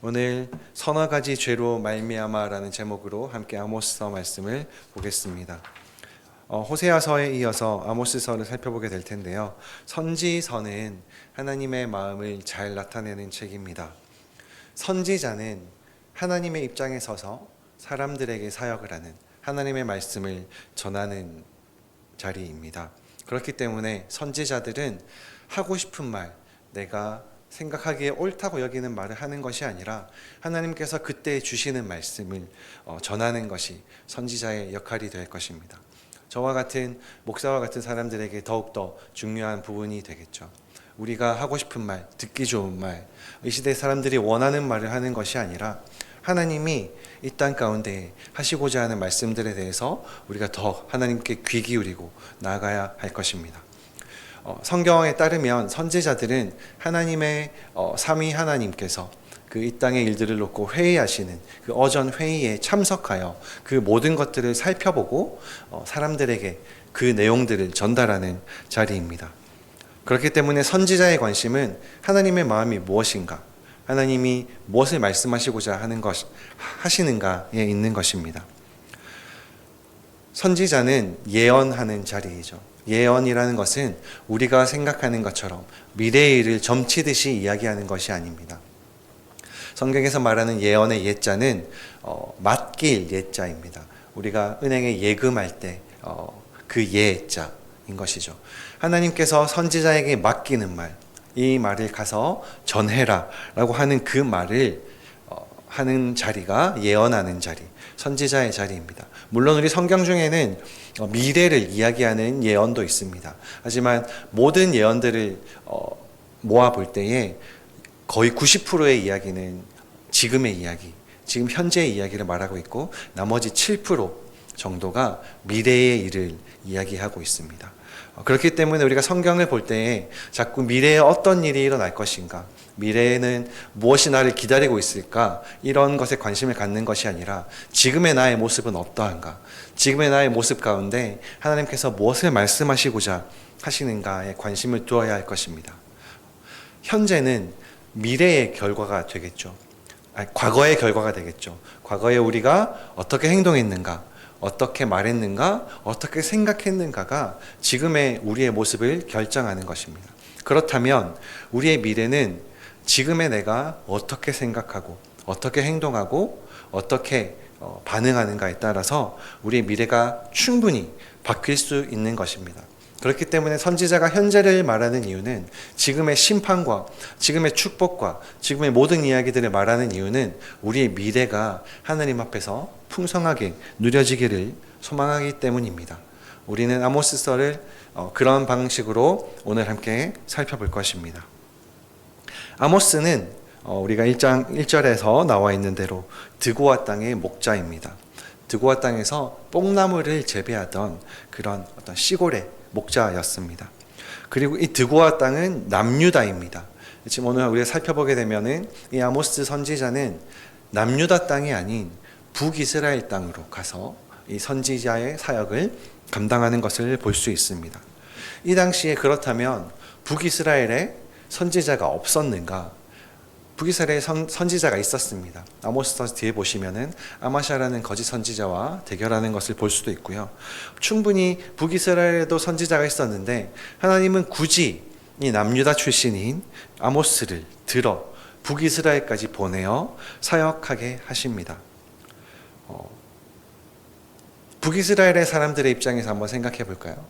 오늘 서너 가지 죄로 말미암아라는 제목으로 함께 아모스서 말씀을 보겠습니다. 호세아서에 이어서 아모스서를 살펴보게 될 텐데요. 선지서는 하나님의 마음을 잘 나타내는 책입니다. 선지자는 하나님의 입장에 서서 사람들에게 사역을 하는 하나님의 말씀을 전하는 자리입니다. 그렇기 때문에 선지자들은 하고 싶은 말, 내가 생각하기에 옳다고 여기는 말을 하는 것이 아니라 하나님께서 그때 주시는 말씀을 전하는 것이 선지자의 역할이 될 것입니다. 저와 같은 목사와 같은 사람들에게 더욱더 중요한 부분이 되겠죠. 우리가 하고 싶은 말, 듣기 좋은 말, 이 시대 사람들이 원하는 말을 하는 것이 아니라 하나님이 이 땅 가운데 하시고자 하는 말씀들에 대해서 우리가 더 하나님께 귀 기울이고 나아가야 할 것입니다. 성경에 따르면 선지자들은 하나님의 삼위 하나님께서 그 이 땅의 일들을 놓고 회의하시는 그 어전 회의에 참석하여 그 모든 것들을 살펴보고 사람들에게 그 내용들을 전달하는 자리입니다. 그렇기 때문에 선지자의 관심은 하나님의 마음이 무엇인가, 하나님이 무엇을 말씀하시고자 하시는가에 있는 것입니다. 선지자는 예언하는 자리이죠. 예언이라는 것은 우리가 생각하는 것처럼 미래의 일을 점치듯이 이야기하는 것이 아닙니다. 성경에서 말하는 예언의 예자는 맡길 예자입니다. 우리가 은행에 예금할 때 그 예자인 것이죠. 하나님께서 선지자에게 맡기는 말, 이 말을 가서 전해라 라고 하는 그 말을 하는 자리가 예언하는 자리, 선지자의 자리입니다. 물론 우리 성경 중에는 미래를 이야기하는 예언도 있습니다. 하지만 모든 예언들을 모아볼 때에 거의 90%의 이야기는 지금의 이야기, 지금 현재의 이야기를 말하고 있고 나머지 7% 정도가 미래의 일을 이야기하고 있습니다. 그렇기 때문에 우리가 성경을 볼 때에 자꾸 미래에 어떤 일이 일어날 것인가, 미래에는 무엇이 나를 기다리고 있을까, 이런 것에 관심을 갖는 것이 아니라 지금의 나의 모습은 어떠한가, 지금의 나의 모습 가운데 하나님께서 무엇을 말씀하시고자 하시는가에 관심을 두어야 할 것입니다. 현재는 미래의 결과가 되겠죠. 과거의 결과가 되겠죠. 과거에 우리가 어떻게 행동했는가, 어떻게 말했는가, 어떻게 생각했는가가 지금의 우리의 모습을 결정하는 것입니다. 그렇다면 우리의 미래는 지금의 내가 어떻게 생각하고 어떻게 행동하고 어떻게 반응하는가에 따라서 우리의 미래가 충분히 바뀔 수 있는 것입니다. 그렇기 때문에 선지자가 현재를 말하는 이유는, 지금의 심판과 지금의 축복과 지금의 모든 이야기들을 말하는 이유는 우리의 미래가 하나님 앞에서 풍성하게 누려지기를 소망하기 때문입니다. 우리는 아모스서를 그런 방식으로 오늘 함께 살펴볼 것입니다. 아모스는 우리가 1장 1절에서 나와 있는 대로 드고아 땅의 목자입니다. 드고아 땅에서 뽕나무를 재배하던 그런 어떤 시골의 목자였습니다. 그리고 이 드고아 땅은 남유다입니다. 지금 오늘 우리가 살펴보게 되면은 이 아모스 선지자는 남유다 땅이 아닌 북이스라엘 땅으로 가서 이 선지자의 사역을 감당하는 것을 볼 수 있습니다. 이 당시에 그렇다면 북이스라엘에 선지자가 없었는가? 북이스라엘에 선지자가 있었습니다. 아모스서 뒤에 보시면은 아마샤라는 거짓 선지자와 대결하는 것을 볼 수도 있고요. 충분히 북이스라엘에도 선지자가 있었는데 하나님은 굳이 이 남유다 출신인 아모스를 들어 북이스라엘까지 보내어 사역하게 하십니다. 북이스라엘의 사람들의 입장에서 한번 생각해 볼까요?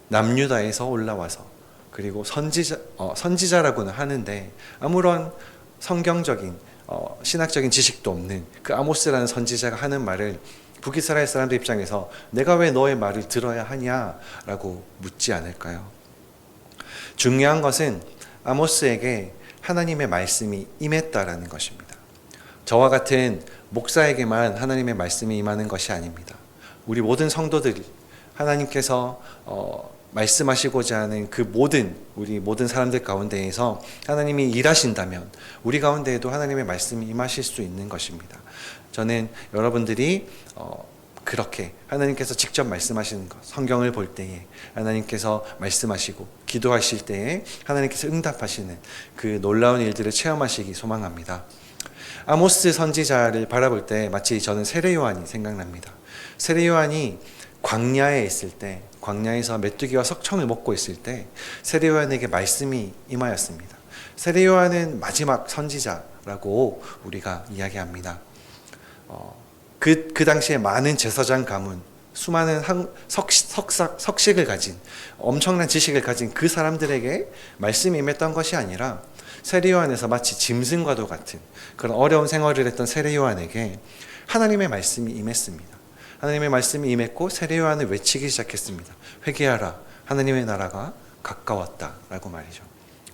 남유다에서 올라와서 그리고 선지자라고는 하는데 아무런 성경적인 신학적인 지식도 없는 그 아모스라는 선지자가 하는 말을 북이스라엘 사람들 입장에서 내가 왜 너의 말을 들어야 하냐라고 묻지 않을까요? 중요한 것은 아모스에게 하나님의 말씀이 임했다라는 것입니다. 저와 같은 목사에게만 하나님의 말씀이 임하는 것이 아닙니다. 우리 모든 성도들, 하나님께서 말씀하시고자 하는 그 우리 모든 사람들 가운데에서 하나님이 일하신다면 우리 가운데에도 하나님의 말씀이 임하실 수 있는 것입니다. 저는 여러분들이 그렇게 하나님께서 직접 말씀하시는 것, 성경을 볼 때에 하나님께서 말씀하시고 기도하실 때에 하나님께서 응답하시는 그 놀라운 일들을 체험하시기 소망합니다. 아모스 선지자를 바라볼 때 마치 저는 세례 요한이 생각납니다. 세례 요한이 광야에 있을 때, 광야에서 메뚜기와 석청을 먹고 있을 때 세례 요한에게 말씀이 임하였습니다. 세례 요한은 마지막 선지자라고 우리가 이야기합니다. 그 당시에 많은 제사장 가문, 수많은 석식을 가진, 엄청난 지식을 가진 그 사람들에게 말씀이 임했던 것이 아니라 세례 요한에서 마치 짐승과도 같은 그런 어려운 생활을 했던 세례 요한에게 하나님의 말씀이 임했습니다. 하나님의 말씀이 임했고 세례 요한을 외치기 시작했습니다. 회개하라, 하나님의 나라가 가까웠다 라고 말이죠.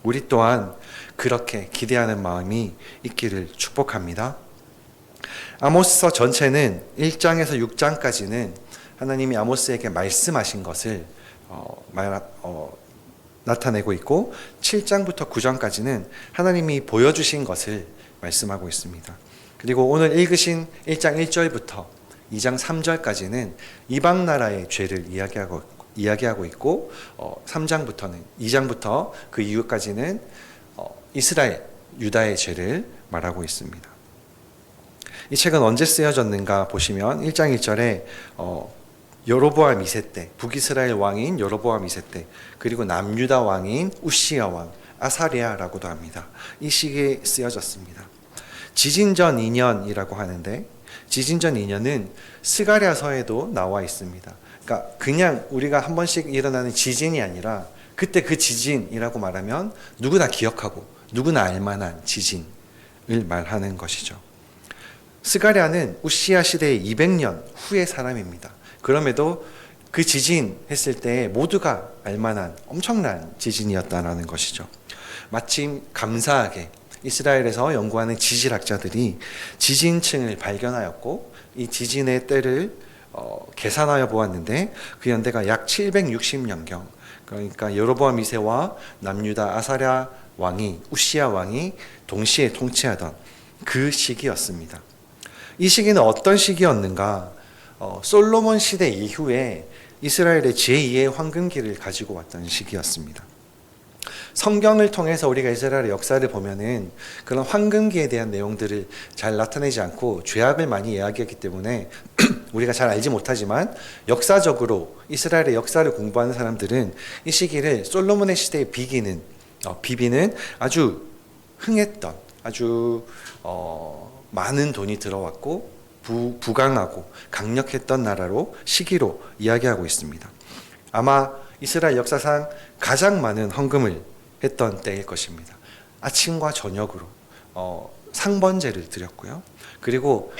우리 또한 그렇게 기대하는 마음이 있기를 축복합니다. 아모스서 전체는 1장에서 6장까지는 하나님이 아모스에게 말씀하신 것을 나타내고 있고 7장부터 9장까지는 하나님이 보여주신 것을 말씀하고 있습니다. 그리고 오늘 읽으신 1장 1절부터 2장 3절까지는 이방 나라의 죄를 이야기하고 있고 3장부터는 2장부터 그 이후까지는 이스라엘, 유다의 죄를 말하고 있습니다. 이 책은 언제 쓰여졌는가 보시면 1장 1절에 여로보암 2세 때, 북이스라엘 왕인 여로보암 2세 때, 그리고 남유다 왕인 우시야 왕 아사랴라고도 합니다. 이 시기에 쓰여졌습니다. 지진전 2년이라고 하는데 지진전 2년은 스가랴서에도 나와 있습니다. 그러니까 그냥 우리가 한 번씩 일어나는 지진이 아니라 그때 그 지진이라고 말하면 누구나 기억하고 누구나 알만한 지진을 말하는 것이죠. 스가랴는 우시야 시대의 200년 후의 사람입니다. 그럼에도 그 지진 했을 때 모두가 알만한 엄청난 지진이었다는 것이죠. 마침 감사하게 이스라엘에서 연구하는 지질학자들이 지진층을 발견하였고 이 지진의 때를 계산하여 보았는데 그 연대가 약 760년경, 그러니까 여로보암 2세와 남유다 아사랴 왕이, 우시야 왕이 동시에 통치하던 그 시기였습니다. 이 시기는 어떤 시기였는가? 솔로몬 시대 이후에 이스라엘의 제2의 황금기를 가지고 왔던 시기였습니다. 성경을 통해서 우리가 이스라엘의 역사를 보면은 그런 황금기에 대한 내용들을 잘 나타내지 않고 죄악을 많이 이야기했기 때문에 우리가 잘 알지 못하지만 역사적으로 이스라엘의 역사를 공부하는 사람들은 이 시기를 솔로몬의 시대에 비비는 아주 흥했던, 아주 많은 돈이 들어왔고 부강하고 강력했던 나라로 시기로 이야기하고 있습니다. 아마 이스라엘 역사상 가장 많은 헌금을 했던 때일 것입니다. 아침과 저녁으로 상번제를 드렸고요. 그리고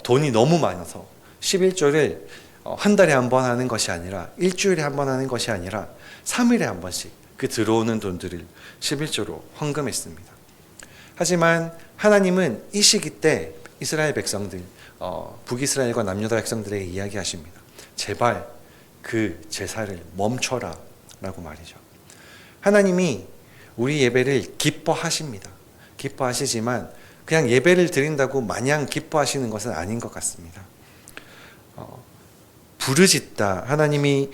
돈이 너무 많아서 11조를 한 달에 한 번 하는 것이 아니라 일주일에 한 번 하는 것이 아니라 3일에 한 번씩 그 들어오는 돈들을 11조로 헌금했습니다. 하지만 하나님은 이 시기 때 이스라엘 백성들, 북이스라엘과 남유다 백성들에게 이야기하십니다. 제발 그 제사를 멈춰라 라고 말이죠. 하나님이 우리 예배를 기뻐하십니다. 기뻐하시지만 그냥 예배를 드린다고 마냥 기뻐하시는 것은 아닌 것 같습니다. 부르짖다, 하나님이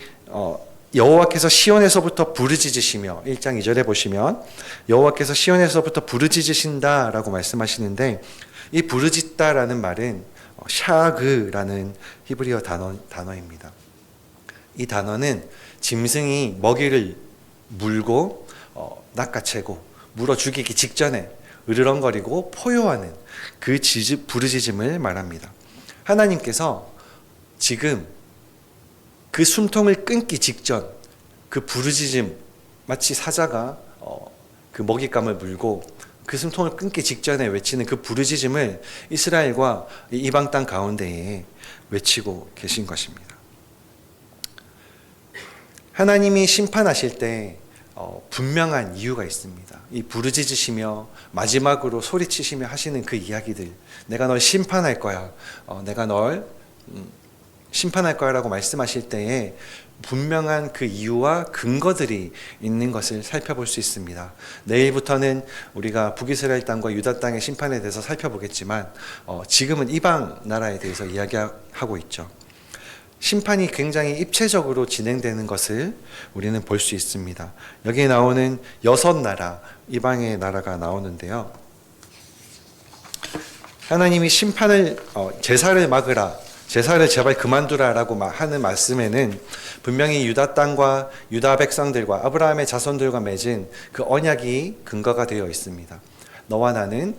여호와께서 시온에서부터 부르짖으시며 1장 2절에 보시면 여호와께서 시온에서부터 부르짖으신다 라고 말씀하시는데 이 부르짖다라는 말은 샤그라는 히브리어 단어입니다. 이 단어는 짐승이 먹이를 물고 낚아채고 물어 죽이기 직전에 으르렁거리고 포효하는 그 부르짖음을 말합니다. 하나님께서 지금 그 숨통을 끊기 직전 그 부르짖음, 마치 사자가 그 먹잇감을 물고 그 숨통을 끊기 직전에 외치는 그 부르짖음을 이스라엘과 이방 땅 가운데에 외치고 계신 것입니다. 하나님이 심판하실 때 분명한 이유가 있습니다. 이 부르짖으시며 마지막으로 소리치시며 하시는 그 이야기들, 내가 널 심판할 거야, 내가 널 심판할 거야 라고 말씀하실 때에 분명한 그 이유와 근거들이 있는 것을 살펴볼 수 있습니다. 내일부터는 우리가 북이스라엘 땅과 유다 땅의 심판에 대해서 살펴보겠지만 지금은 이방 나라에 대해서 이야기하고 있죠. 심판이 굉장히 입체적으로 진행되는 것을 우리는 볼 수 있습니다. 여기에 나오는 6나라, 이방의 나라가 나오는데요. 하나님이 심판을 제사를 막으라, 제사를 제발 그만두라라고 하는 말씀에는 분명히 유다 땅과 유다 백성들과 아브라함의 자손들과 맺은 그 언약이 근거가 되어 있습니다. 너와 나는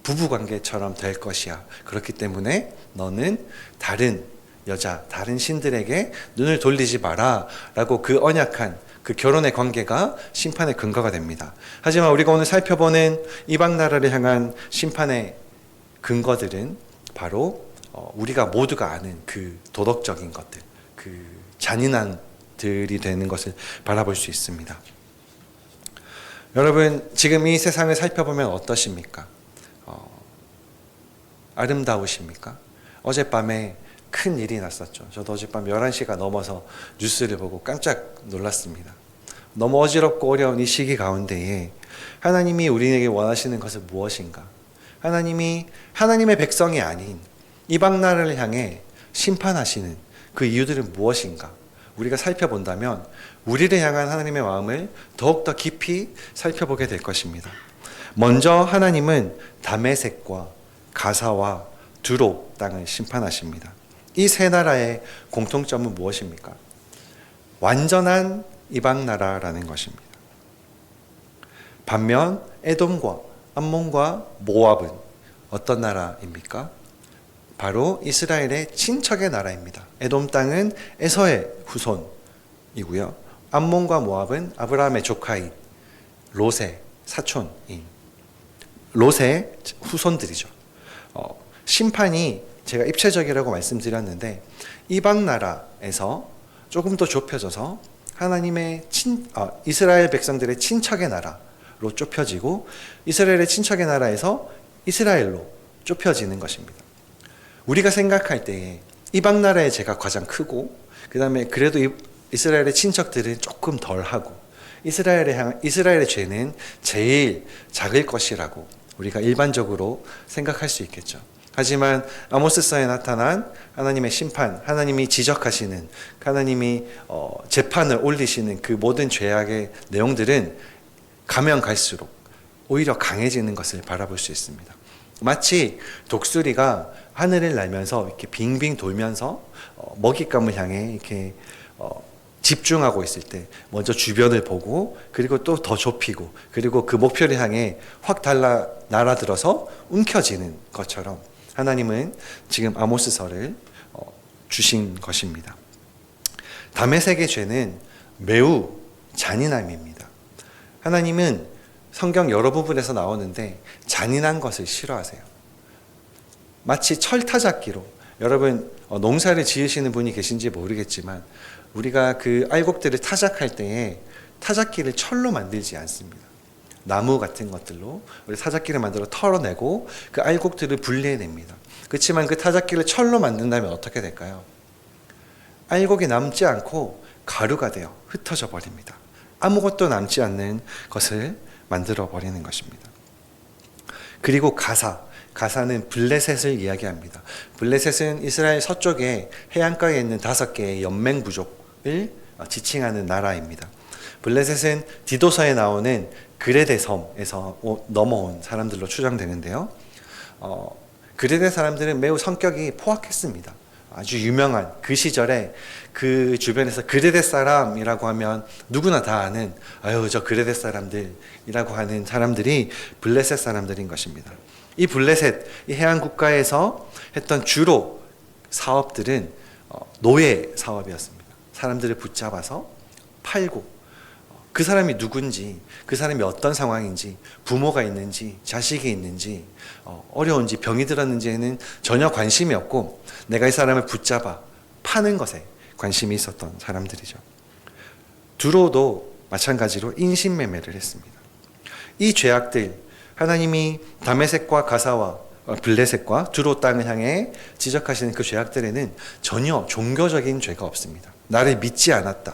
부부 관계처럼 될 것이야. 그렇기 때문에 너는 다른 여자, 다른 신들에게 눈을 돌리지 마라 라고 그 언약한 그 결혼의 관계가 심판의 근거가 됩니다. 하지만 우리가 오늘 살펴보는 이방 나라를 향한 심판의 근거들은 바로 우리가 모두가 아는 그 도덕적인 것들, 그 잔인한들이 되는 것을 바라볼 수 있습니다. 여러분, 지금 이 세상을 살펴보면 어떠십니까? 아름다우십니까? 어젯밤에 큰 일이 났었죠. 저도 어젯밤 11시가 넘어서 뉴스를 보고 깜짝 놀랐습니다. 너무 어지럽고 어려운 이 시기 가운데에 하나님이 우리에게 원하시는 것은 무엇인가? 하나님이 하나님의 백성이 아닌 이방 나라를 향해 심판하시는 그 이유들은 무엇인가? 우리가 살펴본다면 우리를 향한 하나님의 마음을 더욱더 깊이 살펴보게 될 것입니다. 먼저 하나님은 다메섹과 가사와 두로 땅을 심판하십니다. 이 세 나라의 공통점은 무엇입니까? 완전한 이방 나라라는 것입니다. 반면 에돔과 암몬과 모압은 어떤 나라입니까? 바로 이스라엘의 친척의 나라입니다. 에돔 땅은 에서의 후손이고요. 암몬과 모압은 아브라함의 조카인 롯의 사촌인 롯의 후손들이죠. 심판이 제가 입체적이라고 말씀드렸는데 이방 나라에서 조금 더 좁혀져서 하나님의 이스라엘 백성들의 친척의 나라로 좁혀지고 이스라엘의 친척의 나라에서 이스라엘로 좁혀지는 것입니다. 우리가 생각할 때에 이방 나라의 죄가 가장 크고 그 다음에 그래도 이스라엘의 친척들은 조금 덜하고 이스라엘의 죄는 제일 작을 것이라고 우리가 일반적으로 생각할 수 있겠죠. 하지만 아모스서에 나타난 하나님의 심판, 하나님이 지적하시는, 하나님이 재판을 올리시는 그 모든 죄악의 내용들은 가면 갈수록 오히려 강해지는 것을 바라볼 수 있습니다. 마치 독수리가 하늘을 날면서 이렇게 빙빙 돌면서 먹잇감을 향해 이렇게 집중하고 있을 때 먼저 주변을 보고 그리고 또 더 좁히고 그리고 그 목표를 향해 확 날아들어서 움켜쥐는 것처럼 하나님은 지금 아모스서를 주신 것입니다. 다메섹의 죄는 매우 잔인함입니다. 하나님은 성경 여러 부분에서 나오는데 잔인한 것을 싫어하세요. 마치 철타작기로 여러분 농사를 지으시는 분이 계신지 모르겠지만 우리가 그 알곡들을 타작할 때에 타작기를 철로 만들지 않습니다. 나무 같은 것들로 우리 타작기를 만들어 털어내고 그 알곡들을 분리해냅니다. 그렇지만 그 타작기를 철로 만든다면 어떻게 될까요? 알곡이 남지 않고 가루가 되어 흩어져 버립니다. 아무것도 남지 않는 것을 만들어 버리는 것입니다. 그리고 가사는 블레셋을 이야기합니다. 블레셋은 이스라엘 서쪽에 해안가에 있는 5개의 연맹 부족을 지칭하는 나라입니다. 블레셋은 디도서에 나오는 그레데 섬에서 넘어온 사람들로 추정되는데요. 그레데 사람들은 매우 성격이 포악했습니다. 아주 유명한 그 시절에 그 주변에서 그레데 사람이라고 하면 누구나 다 아는 저 그레데 사람들이라고 하는 사람들이 블레셋 사람들인 것입니다. 이 블레셋, 이 해안 국가에서 했던 주로 사업들은 노예 사업이었습니다. 사람들을 붙잡아서 팔고 그 사람이 누군지, 그 사람이 어떤 상황인지, 부모가 있는지, 자식이 있는지, 어려운지, 병이 들었는지에는 전혀 관심이 없고 내가 이 사람을 붙잡아 파는 것에 관심이 있었던 사람들이죠. 두로도 마찬가지로 인신매매를 했습니다. 이 죄악들, 하나님이 다메섹과 가사와 블레셋과 두로 땅을 향해 지적하시는 그 죄악들에는 전혀 종교적인 죄가 없습니다. 나를 믿지 않았다.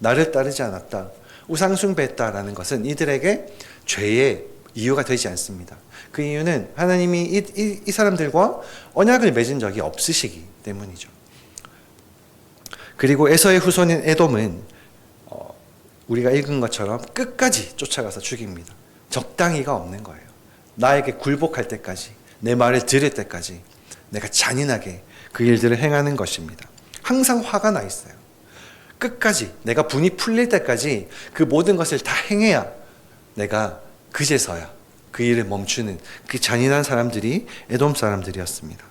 나를 따르지 않았다. 우상숭배했다라는 것은 이들에게 죄의 이유가 되지 않습니다. 그 이유는 하나님이 이 사람들과 언약을 맺은 적이 없으시기 때문이죠. 그리고 에서의 후손인 에돔은 우리가 읽은 것처럼 끝까지 쫓아가서 죽입니다. 적당히가 없는 거예요. 나에게 굴복할 때까지, 내 말을 들을 때까지 내가 잔인하게 그 일들을 행하는 것입니다. 항상 화가 나 있어요. 끝까지 내가 분이 풀릴 때까지 그 모든 것을 다 행해야 내가 그제서야 그 일을 멈추는 그 잔인한 사람들이 에돔 사람들이었습니다.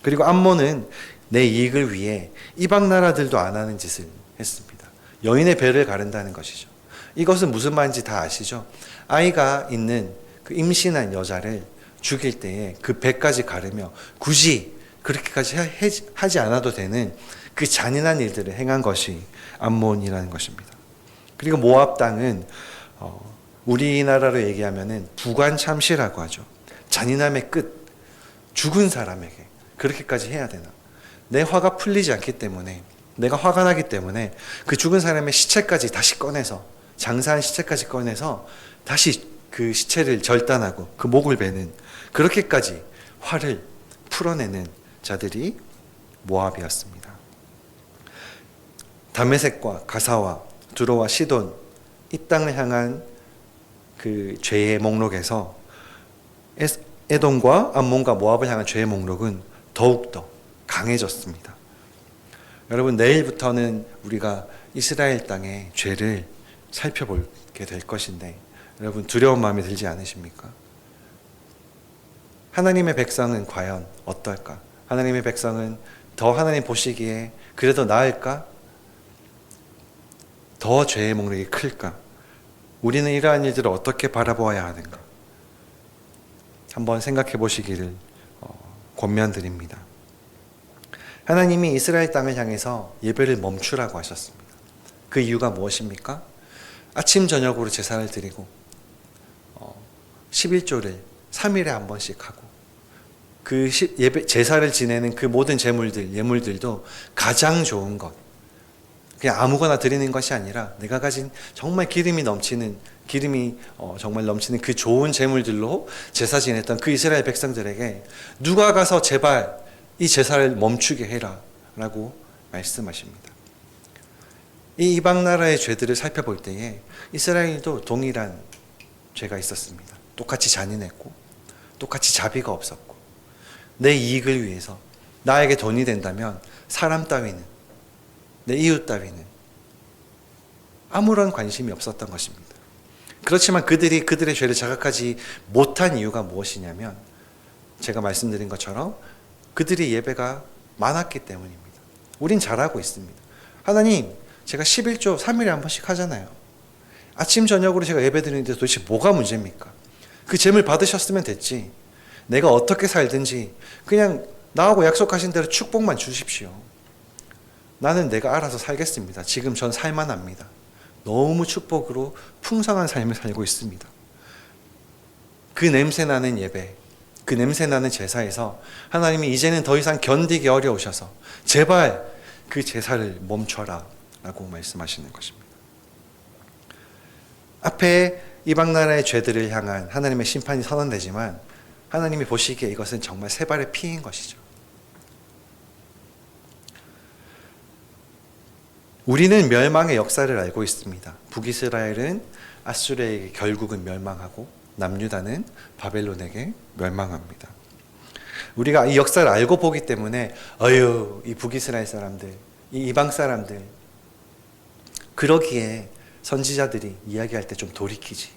그리고 암몬은 내 이익을 위해 이방 나라들도 안 하는 짓을 했습니다. 여인의 배를 가른다는 것이죠. 이것은 무슨 말인지 다 아시죠? 아이가 있는 그 임신한 여자를 죽일 때에 그 배까지 가르며 굳이 그렇게까지 하지 않아도 되는 그 잔인한 일들을 행한 것이 암몬이라는 것입니다. 그리고 모압 땅은 우리나라로 얘기하면은 부관참시라고 하죠. 잔인함의 끝, 죽은 사람에게 그렇게까지 해야 되나? 내 화가 풀리지 않기 때문에, 내가 화가 나기 때문에 그 죽은 사람의 시체까지 다시 꺼내서, 장사한 시체까지 꺼내서 다시 그 시체를 절단하고 그 목을 베는, 그렇게까지 화를 풀어내는 자들이 모압이었습니다. 다메섹과 가사와 두로와 시돈, 이 땅을 향한 그 죄의 목록에서 에돔과 암몬과 모압을 향한 죄의 목록은 더욱더 강해졌습니다. 여러분, 내일부터는 우리가 이스라엘 땅의 죄를 살펴보게 될 것인데 여러분, 두려운 마음이 들지 않으십니까? 하나님의 백성은 과연 어떨까? 하나님의 백성은 더 하나님 보시기에 그래도 나을까? 더 죄의 목록이 클까? 우리는 이러한 일들을 어떻게 바라보아야 하는가? 한번 생각해 보시기를 권면드립니다. 하나님이 이스라엘 땅을 향해서 예배를 멈추라고 하셨습니다. 그 이유가 무엇입니까? 아침 저녁으로 제사를 드리고 11조를 3일에 한 번씩 하고 그 제사를 지내는 그 모든 예물들도 가장 좋은 것, 그냥 아무거나 드리는 것이 아니라 내가 가진 정말 기름이 정말 넘치는 그 좋은 제물들로 제사 지냈던 그 이스라엘 백성들에게 누가 가서 제발 이 제사를 멈추게 해라 라고 말씀하십니다. 이 이방 나라의 죄들을 살펴볼 때에 이스라엘도 동일한 죄가 있었습니다. 똑같이 잔인했고 똑같이 자비가 없었고 내 이익을 위해서 나에게 돈이 된다면 사람 따위는, 내 이웃 따위는 아무런 관심이 없었던 것입니다. 그렇지만 그들이 그들의 죄를 자각하지 못한 이유가 무엇이냐면 제가 말씀드린 것처럼 그들의 예배가 많았기 때문입니다. 우린 잘하고 있습니다. 하나님, 제가 11조 3일에 한 번씩 하잖아요. 아침 저녁으로 제가 예배 드리는데 도대체 뭐가 문제입니까? 그 재물 받으셨으면 됐지. 내가 어떻게 살든지 그냥 나하고 약속하신 대로 축복만 주십시오. 나는 내가 알아서 살겠습니다. 지금 전 살만합니다. 너무 축복으로 풍성한 삶을 살고 있습니다. 그 냄새나는 예배, 그 냄새나는 제사에서 하나님이 이제는 더 이상 견디기 어려우셔서 제발 그 제사를 멈춰라 라고 말씀하시는 것입니다. 앞에 이방 나라의 죄들을 향한 하나님의 심판이 선언되지만 하나님이 보시기에 이것은 정말 세 발의 피인 것이죠. 우리는 멸망의 역사를 알고 있습니다. 북이스라엘은 아수르에게 결국은 멸망하고 남유다는 바벨론에게 멸망합니다. 우리가 이 역사를 알고 보기 때문에 이 북이스라엘 사람들, 이 이방 사람들, 그러기에 선지자들이 이야기할 때 좀 돌이키지.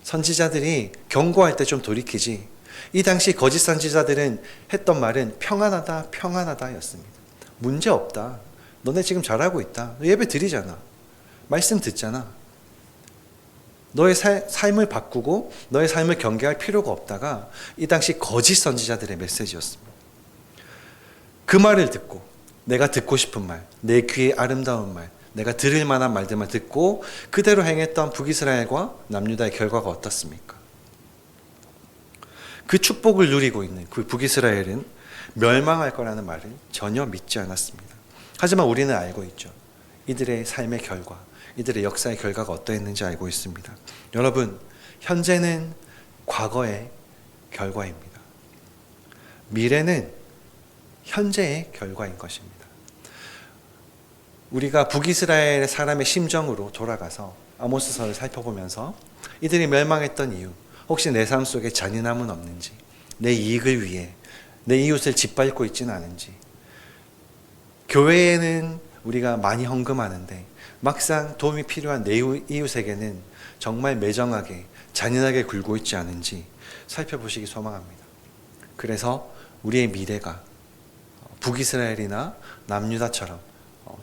선지자들이 경고할 때 좀 돌이키지. 이 당시 거짓 선지자들은 했던 말은 평안하다, 평안하다 였습니다. 문제 없다. 너네 지금 잘하고 있다. 너 예배 드리잖아. 말씀 듣잖아. 너의 삶을 바꾸고 너의 삶을 경계할 필요가 없다가 이 당시 거짓 선지자들의 메시지였습니다. 그 말을 듣고 내가 듣고 싶은 말, 내 귀에 아름다운 말, 내가 들을 만한 말들만 듣고 그대로 행했던 북이스라엘과 남유다의 결과가 어떻습니까? 그 축복을 누리고 있는 그 북이스라엘은 멸망할 거라는 말을 전혀 믿지 않았습니다. 하지만 우리는 알고 있죠. 이들의 삶의 결과, 이들의 역사의 결과가 어떠했는지 알고 있습니다. 여러분, 현재는 과거의 결과입니다. 미래는 현재의 결과인 것입니다. 우리가 북이스라엘 사람의 심정으로 돌아가서 아모스서를 살펴보면서 이들이 멸망했던 이유, 혹시 내 삶 속에 잔인함은 없는지, 내 이익을 위해 내 이웃을 짓밟고 있지는 않은지, 교회에는 우리가 많이 헌금하는데 막상 도움이 필요한 내 이웃에게는 정말 매정하게 잔인하게 굴고 있지 않은지 살펴보시기 소망합니다. 그래서 우리의 미래가 북이스라엘이나 남유다처럼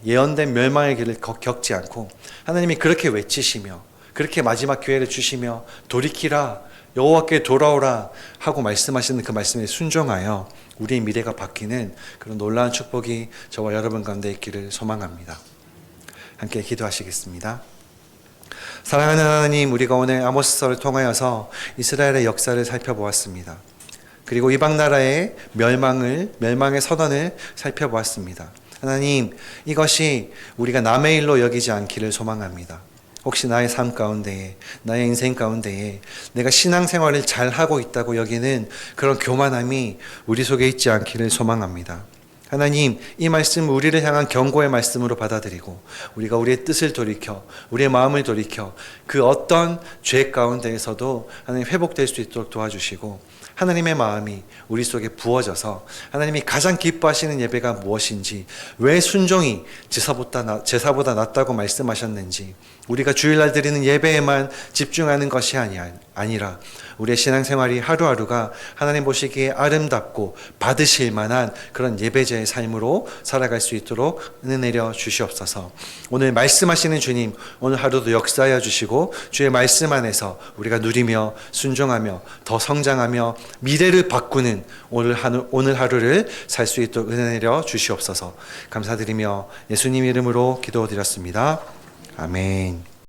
예언된 멸망의 길을 겪지 않고, 하나님이 그렇게 외치시며 그렇게 마지막 기회를 주시며 돌이키라, 여호와께 돌아오라 하고 말씀하시는 그 말씀에 순종하여 우리의 미래가 바뀌는 그런 놀라운 축복이 저와 여러분 가운데 있기를 소망합니다. 함께 기도하시겠습니다. 사랑하는 하나님, 우리가 오늘 아모스서를 통하여서 이스라엘의 역사를 살펴보았습니다. 그리고 이방 나라의 멸망의 선언을 살펴보았습니다. 하나님, 이것이 우리가 남의 일로 여기지 않기를 소망합니다. 혹시 나의 삶 가운데에, 나의 인생 가운데에 내가 신앙생활을 잘하고 있다고 여기는 그런 교만함이 우리 속에 있지 않기를 소망합니다. 하나님, 이 말씀 우리를 향한 경고의 말씀으로 받아들이고 우리가 우리의 뜻을 돌이켜, 우리의 마음을 돌이켜 그 어떤 죄 가운데에서도 하나님 회복될 수 있도록 도와주시고, 하나님의 마음이 우리 속에 부어져서 하나님이 가장 기뻐하시는 예배가 무엇인지, 왜 순종이 제사보다 낫다고 말씀하셨는지, 우리가 주일날 드리는 예배에만 집중하는 것이 아니라 우리의 신앙생활이 하루하루가 하나님 보시기에 아름답고 받으실 만한 그런 예배자의 삶으로 살아갈 수 있도록 은혜 내려 주시옵소서. 오늘 말씀하시는 주님, 오늘 하루도 역사하여 주시고 주의 말씀 안에서 우리가 누리며 순종하며 더 성장하며 미래를 바꾸는 오늘 하루를 살 수 있도록 은혜 내려 주시옵소서. 감사드리며 예수님 이름으로 기도드렸습니다. 아멘.